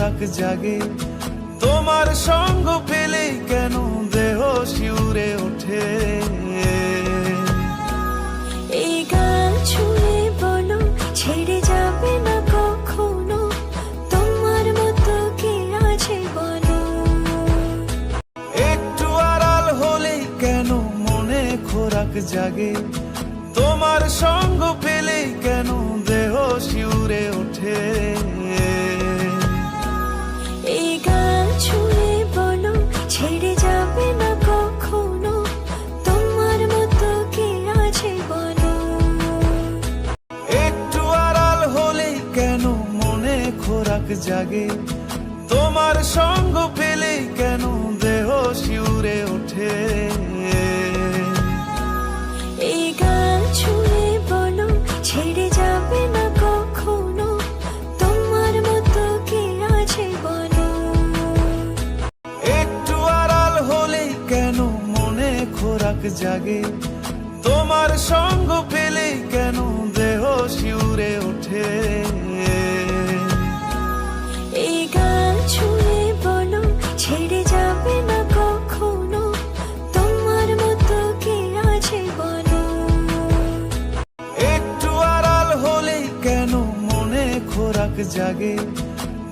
খোরাক জাগে, তোমার সঙ্গ পেলেই কেন দেহ শিউরে ওঠে। এই গান ছুঁয়ে বলো ছেড়ে যাবে না কখনো, তোমার মতো কে আছে বলো। একটু আড়াল হলেই কেন মনে খোরাক জাগে, তোমার সঙ্গ পেলেই কেন দেহ শিউরে ওঠে। এই গান ছুঁয়ে বলো ছেড়ে যাবে না কখনো, তোমার মতো কে আছে বলো। একটু আড়াল হলেই কেন মনে খোরাক জাগে, তোমার সঙ্গ পেলেই কেন দেহ শিউরে ওঠে। এই গান ছুঁয়ে বলো ছেড়ে যাবে না কখনো, তোমার মতো কে আছে বলো। একটু আড়াল হলেই কেন মনে খোরাক জাগে, তোমার সঙ্গ পেলেই কেন দেহ শিউরে ওঠে। এই গান ছুঁয়ে বলো ছেড়ে যাবে না কখনো, তোমার মতো কে আছে বলো। একটু আড়াল হলেই কেন মনে খোরাক জাগে,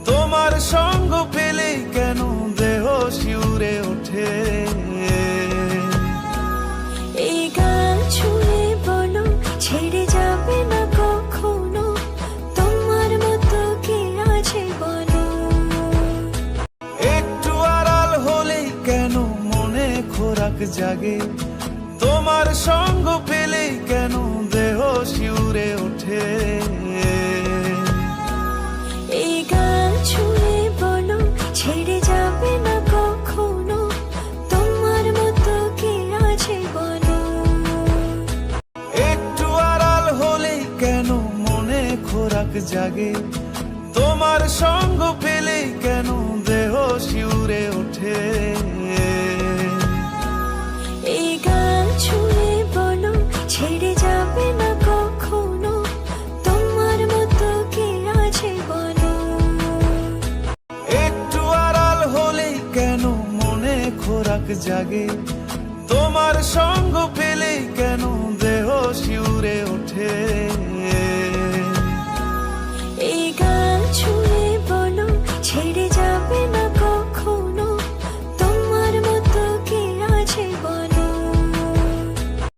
তোমার সঙ্গ পেলেই কেন দেহ শিউরে ওঠে। এই গান ছুঁয়ে বলো ছেড়ে যাবে না কখনো, তোমার মতো কে আছে বলো। একটু আড়াল হলেই কেন মনে খোরাক জাগে, তোমার সঙ্গ পেলেই কেন দেহ শিউরে ওঠে। এই গান ছুঁয়ে বলো ছেড়ে যাবে না কখনো, তোমার মতো কে আছে বলো। একটু আড়াল হলেই কেন মনে খোরাক জাগে, তোমার সঙ্গ পেলেই কেন দেহ শিউরে ওঠে। এই গান ছুঁয়ে বলো ছেড়ে যাবে না কখনো, তোমার মতো কে আছে বলো। একটু আড়াল হলেই কেন মনে খোরাক জাগে, তোমার সঙ্গ পেলেই কেন